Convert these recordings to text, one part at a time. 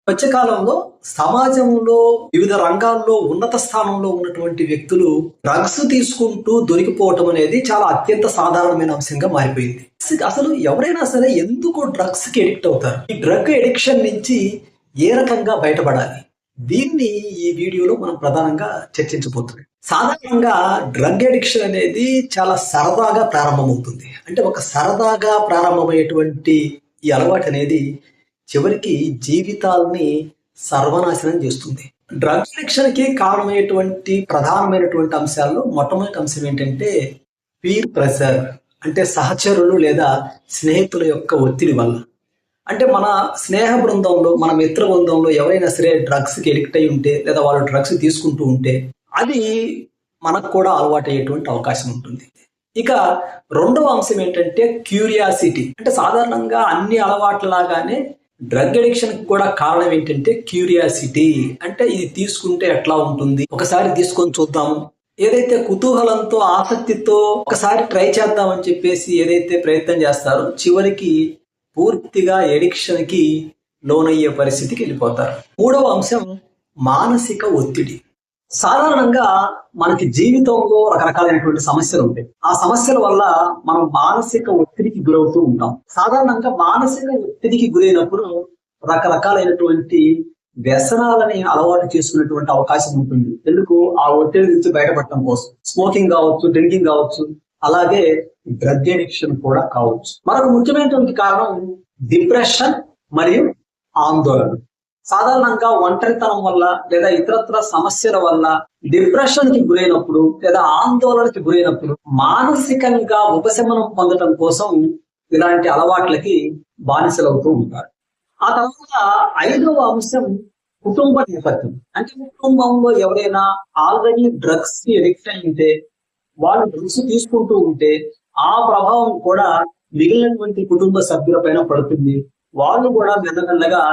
వచ్చే కాలంలో సమాజంలో వివిధ రంగాల్లో ఉన్నత స్థానంలో ఉన్నటువంటి వ్యక్తులు డ్రగ్స్ తీసుకుంటూ దొరికిపోవటం అనేది చాలా అత్యంత సాధారణమైన అంశంగా మారిపోయింది. అసలు ఎవరైనా సరే ఎందుకు డ్రగ్స్ కి ఎడిక్ట్ అవుతారు? ఈ డ్రగ్ ఎడిక్షన్ నుంచి ఏ రకంగా బయటపడాలి? దీన్ని ఈ వీడియోలో మనం ప్రధానంగా చర్చించబోతున్నాం. సాధారణంగా డ్రగ్ ఎడిక్షన్ అనేది చాలా సరదాగా ప్రారంభమవుతుంది. అంటే ఒక సరదాగా ప్రారంభమయ్యేటువంటి ఈ అలవాటు అనేది చివరికి జీవితాల్ని సర్వనాశనం చేస్తుంది. డ్రగ్స్ అడిక్షన్ కి కారణమయ్యేటువంటి ప్రధానమైనటువంటి అంశాల్లో మొట్టమొదటి అంశం ఏంటంటే పీర్ ప్రెషర్, అంటే సహచరులు లేదా స్నేహితుల యొక్క ఒత్తిడి వల్ల. అంటే మన స్నేహ బృందంలో, మన మిత్ర బృందంలో ఎవరైనా సరే డ్రగ్స్ కి ఎడిక్ట్ అయి ఉంటే లేదా వాళ్ళు డ్రగ్స్ తీసుకుంటూ ఉంటే అది మనకు కూడా అలవాటు అయ్యేటువంటి అవకాశం ఉంటుంది. ఇక రెండవ అంశం ఏంటంటే క్యూరియాసిటీ. అంటే సాధారణంగా అన్ని అలవాట్ల లాగానే డ్రగ్ అడిక్షన్ కూడా కారణం ఏంటంటే క్యూరియాసిటీ. అంటే ఇది తీసుకుంటే ఎట్లా ఉంటుంది, ఒకసారి తీసుకొని చూద్దాము, ఏదైతే కుతూహలంతో ఆసక్తితో ఒకసారి ట్రై చేద్దామని చెప్పేసి ఏదైతే ప్రయత్నం చేస్తారో చివరికి పూర్తిగా ఎడిక్షన్ కి లోనయ్యే పరిస్థితికి వెళ్ళిపోతారు. మూడవ అంశం మానసిక ఒత్తిడి. సాధారణంగా మనకి జీవితంలో రకరకాలైనటువంటి సమస్యలు ఉంటాయి. ఆ సమస్యల వల్ల మనం మానసిక ఒత్తిడికి గురవుతూ ఉంటాం. సాధారణంగా మానసిక ఒత్తిడికి గురైనప్పుడు రకరకాలైనటువంటి వ్యసనాలని అలవాటు చేసుకునేటువంటి అవకాశం ఉంటుంది. ఎందుకు? ఆ ఒత్తిడి నుంచి బయటపడటం కోసం. స్మోకింగ్ కావచ్చు, డ్రింకింగ్ కావచ్చు, అలాగే డ్రగ్ ఎడిక్షన్ కూడా కావచ్చు. మరొక ముఖ్యమైనటువంటి కారణం డిప్రెషన్ మరియు ఆందోళన. సాధారణంగా ఒంటరితనం వల్ల లేదా ఇతరత్ర సమస్యల వల్ల డిప్రెషన్ కి గురైనప్పుడు లేదా ఆందోళనకి గురైనప్పుడు మానసికంగా ఉపశమనం పొందడం కోసం ఇలాంటి అలవాట్లకి బానిసలవుతూ ఉంటారు. ఆ తర్వాత ఐదవ అంశం కుటుంబ నేపథ్యం. అంటే కుటుంబంలో ఎవరైనా ఆల్రెడీ డ్రగ్స్ కి ఎడిక్ట్ అయి ఉంటే, వాళ్ళు డ్రగ్స్ తీసుకుంటూ ఉంటే ఆ ప్రభావం కూడా మిగిలినటువంటి కుటుంబ సభ్యుల పైన పడుతుంది. వాళ్ళు కూడా మెల్లమెల్లగా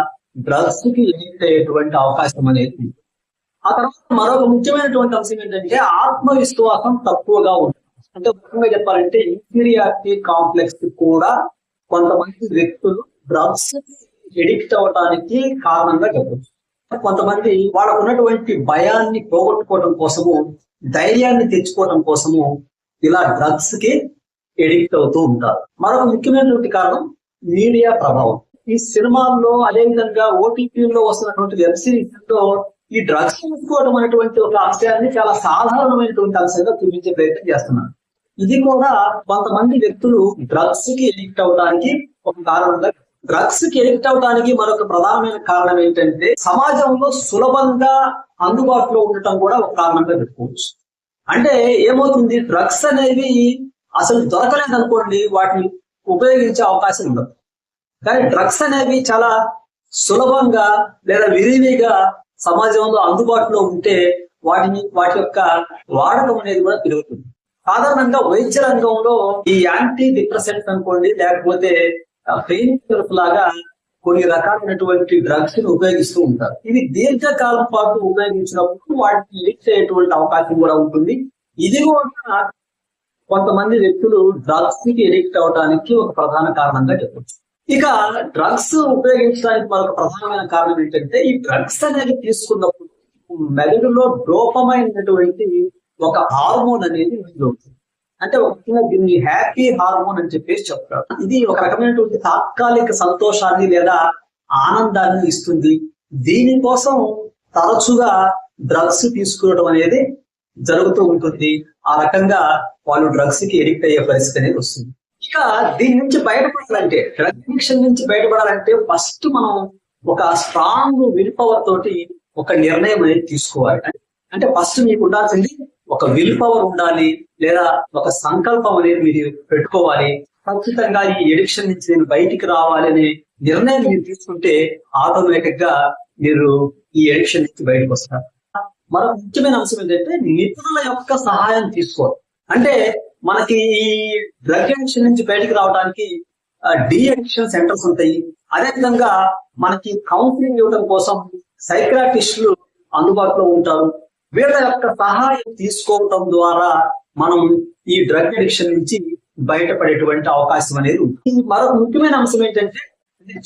డ్రగ్స్ కి ఎడిక్ట్ అయ్యేటువంటి అవకాశం అనేది. ఆ తర్వాత మరొక ముఖ్యమైనటువంటి అంశం ఏంటంటే ఆత్మవిశ్వాసం తక్కువగా ఉంటుంది. అంటే ముఖ్యంగా చెప్పాలంటే ఇన్ఫీరియారిటీ కాంప్లెక్స్ కూడా కొంతమంది వ్యక్తులు డ్రగ్స్ ఎడిక్ట్ అవడానికి కారణంగా చెప్పచ్చు. కొంతమంది వాళ్ళకు ఉన్నటువంటి భయాన్ని పోగొట్టుకోవడం కోసము, ధైర్యాన్ని తెచ్చుకోవడం కోసము ఇలా డ్రగ్స్ కి ఎడిక్ట్ అవుతూ ఉంటారు. మరొక ముఖ్యమైనటువంటి కారణం మీడియా ప్రభావం. ఈ సినిమాల్లో, అదేవిధంగా ఓటీటీలో వస్తున్నటువంటి వెబ్ సిరీస్ లో ఈ డ్రగ్స్ తీసుకోవడం అనేటువంటి ఒక అంశాన్ని చాలా సాధారణమైనటువంటి అంశంగా చూపించే ప్రయత్నం చేస్తున్నారు. ఇది కూడా కొంతమంది వ్యక్తులు డ్రగ్స్ కి ఎడిక్ట్ అవడానికి ఒక కారణంగా. డ్రగ్స్ కి ఎడిక్ట్ అవడానికి మరొక ప్రధానమైన కారణం ఏంటంటే సమాజంలో సులభంగా అందుబాటులో ఉండటం కూడా ఒక కారణంగా చెప్పుకోవచ్చు. అంటే ఏమవుతుంది, డ్రగ్స్ అనేవి అసలు దొరకలేదు అనుకోండి, వాటిని ఉపయోగించే అవకాశం ఉండదు. కానీ డ్రగ్స్ అనేవి చాలా సులభంగా లేదా విరివిగా సమాజంలో అందుబాటులో ఉంటే వాటి యొక్క వాడకం అనేది కూడా పెరుగుతుంది. సాధారణంగా వైద్య రంగంలో ఈ యాంటీ డిప్రెసెంట్స్ అనుకోండి, లేకపోతే పెయిన్ కిల్లర్స్ లాగా కొన్ని రకాలైనటువంటి డ్రగ్స్ ని ఉపయోగిస్తూ ఉంటారు. ఇవి దీర్ఘకాలం పాటు ఉపయోగించినప్పుడు వాటిని ఎడిక్ట్ అయ్యేటువంటి అవకాశం కూడా ఉంటుంది. ఇది కూడా కొంతమంది వ్యక్తులు డ్రగ్స్ కి ఎడిక్ట్ అవడానికి ఒక ప్రధాన కారణంగా చెప్పచ్చు. ఇక డ్రగ్స్ ఉపయోగించడానికి మరొక ప్రధానమైన కారణం ఏంటంటే ఈ డ్రగ్స్ అనేది తీసుకున్నప్పుడు మెదడులో డోపమైన్ అనేటువంటి ఒక హార్మోన్ అనేది ఉంటుంది. అంటే ఒక దీన్ని హ్యాపీ హార్మోన్ అని చెప్పేసి చెప్తారు. ఇది ఒక రకమైనటువంటి తాత్కాలిక సంతోషాన్ని లేదా ఆనందాన్ని ఇస్తుంది. దీనికోసం తరచుగా డ్రగ్స్ తీసుకోవడం అనేది జరుగుతూ ఉంటుంది. ఆ రకంగా వాళ్ళు డ్రగ్స్ కి ఎడిక్ట్ అయ్యే పరిస్థితి అనేది వస్తుంది. ఇక దీని నుంచి బయటపడాలంటే, డ్రగ్ అడిక్షన్ నుంచి బయటపడాలంటే ఫస్ట్ మనం ఒక స్ట్రాంగ్ విల్ పవర్ తోటి ఒక నిర్ణయం అనేది తీసుకోవాలి. అంటే ఫస్ట్ మీకు ఉండాల్సింది ఒక విల్ పవర్ ఉండాలి, లేదా ఒక సంకల్పం అనేది మీరు పెట్టుకోవాలి. ఖచ్చితంగా ఈ ఎడిక్షన్ నుంచి నేను బయటికి రావాలి అనే నిర్ణయం మీరు తీసుకుంటే ఆటోమేటిక్ గా మీరు ఈ ఎడిక్షన్ నుంచి బయటకు వస్తారు. మరొక ముఖ్యమైన అంశం ఏంటంటే నిపుణుల యొక్క సహాయం తీసుకోవాలి. అంటే మనకి ఈ డ్రగ్ అడిక్షన్ నుంచి బయటకు రావడానికి డి అడిక్షన్ సెంటర్స్ ఉంటాయి. అదేవిధంగా మనకి కౌన్సిలింగ్ ఇవ్వడం కోసం సైక్రాటిస్టులు అందుబాటులో ఉంటారు. వీళ్ళ యొక్క సహాయం తీసుకోవడం ద్వారా మనం ఈ డ్రగ్ అడిక్షన్ నుంచి బయటపడేటువంటి అవకాశం అనేది ఉంది. మరొక ముఖ్యమైన అంశం ఏంటంటే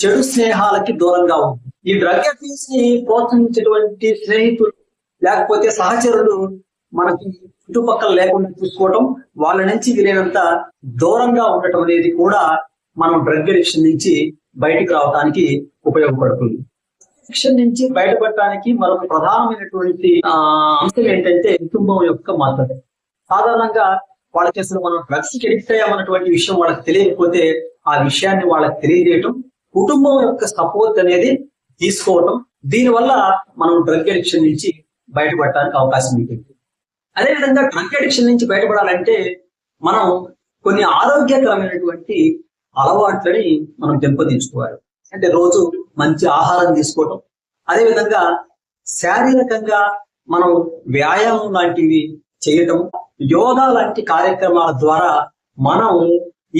చెడు స్నేహాలకి దూరంగా ఉంటుంది. ఈ డ్రగ్ అబ్యూస్ ని ప్రోత్సహించేటువంటి స్నేహితులు లేకపోతే సహచరులు మనకి చుట్టుపక్కల లేకుండా చూసుకోవటం, వాళ్ళ నుంచి వీలైనంత దూరంగా ఉండటం అనేది కూడా మనం డ్రగ్ అడిక్షన్ నుంచి బయటికి రావడానికి ఉపయోగపడుతుంది. అడిక్షన్ నుంచి బయటపడటానికి మరొక ప్రధానమైనటువంటి అంశం ఏంటంటే కుటుంబం యొక్క మద్దతు. సాధారణంగా వాళ్ళకి అసలు మనం డ్రగ్స్ కి అడిక్ట్ అయ్యామన్నటువంటి విషయం వాళ్ళకి తెలియకపోతే ఆ విషయాన్ని వాళ్ళకి తెలియజేయటం, కుటుంబం యొక్క సపోర్ట్ అనేది తీసుకోవటం, దీనివల్ల మనం డ్రగ్ అడిక్షన్ నుంచి బయటపడటానికి అవకాశం ఉంటుంది. అదేవిధంగా డ్రగ్ అడిక్షన్ నుంచి బయటపడాలంటే మనం కొన్ని ఆరోగ్యకరమైనటువంటి అలవాట్లని మనం పెంపొందించుకోవాలి. అంటే రోజు మంచి ఆహారం తీసుకోవటం, అదేవిధంగా శారీరకంగా మనం వ్యాయామం లాంటివి చేయటం, యోగా లాంటి కార్యక్రమాల ద్వారా మనం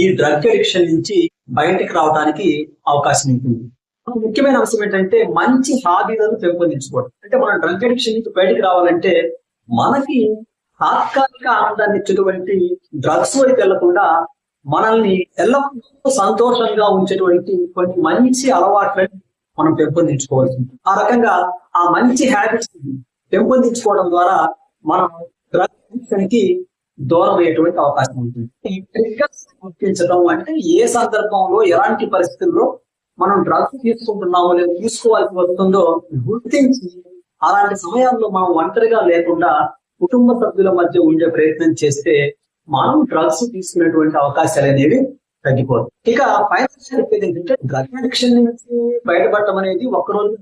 ఈ డ్రగ్ అడిక్షన్ నుంచి బయటకు రావడానికి అవకాశం ఉంటుంది. ముఖ్యమైన అంశం ఏంటంటే మంచి హాబీలను పెంపొందించుకోవడం. అంటే మనం డ్రగ్ అడిక్షన్ నుంచి బయటకు రావాలంటే మనకి తాత్కాలిక ఆనందాన్ని ఇచ్చేటువంటి డ్రగ్స్ వైపు వెళ్లకుండా మనల్ని ఎల్లప్పుడూ సంతోషంగా ఉంచేటువంటి కొన్ని మంచి అలవాట్లను మనం పెంపొందించుకోవాల్సి ఉంటుంది. ఆ రకంగా ఆ మంచి హ్యాబిట్స్ పెంపొందించుకోవడం ద్వారా మనం డ్రగ్ అడిక్షన్ కి దూరం అయ్యేటువంటి అవకాశం ఉంటుంది. ఈ ట్రిగ్గర్స్ గుర్తించడం అంటే ఏ సందర్భంలో ఎలాంటి పరిస్థితుల్లో మనం డ్రగ్స్ తీసుకుంటున్నామో లేదా తీసుకోవాల్సి వస్తుందో గుర్తించి అలాంటి సమయాల్లో మనం ఒంటరిగా లేకుండా కుటుంబ సభ్యుల మధ్య ఉండే ప్రయత్నం చేస్తే మనం డ్రగ్స్ తీసుకునేటువంటి అవకాశాలు అనేవి తగ్గిపోతాయి. ఇక ఫైనల్ చెప్పేది ఏంటంటే డ్రగ్ అడిక్షన్ నుంచి బయటపడటం అనేది ఒక్కరోజు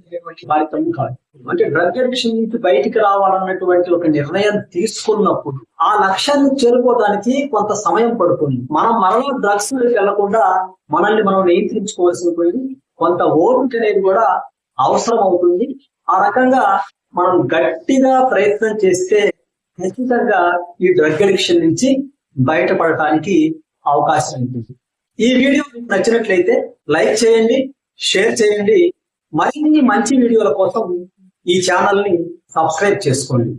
కార్యక్రమం కాదు. అంటే డ్రగ్ అడిక్షన్ నుంచి బయటికి రావాలన్నటువంటి ఒక నిర్ణయం తీసుకున్నప్పుడు ఆ లక్ష్యాన్ని చేరుకోవడానికి కొంత సమయం పడుతుంది. మనం మరలా డ్రగ్స్ వెళ్లకుండా మనల్ని మనం నియంత్రించుకోవాల్సి పోయింది. కొంత ఓపిక అనేది కూడా అవసరం అవుతుంది. ఆ రకంగా మనం గట్టిగా ప్రయత్నం చేస్తే ఖచ్చితంగా ఈ డ్రగ్ అడిక్షన్ నుంచి బయటపడటానికి అవకాశం ఉంటుంది. ఈ వీడియో మీకు నచ్చినట్లయితే లైక్ చేయండి, షేర్ చేయండి. మరిన్ని మంచి వీడియోల కోసం ఈ ఛానల్ ని సబ్స్క్రైబ్ చేసుకోండి.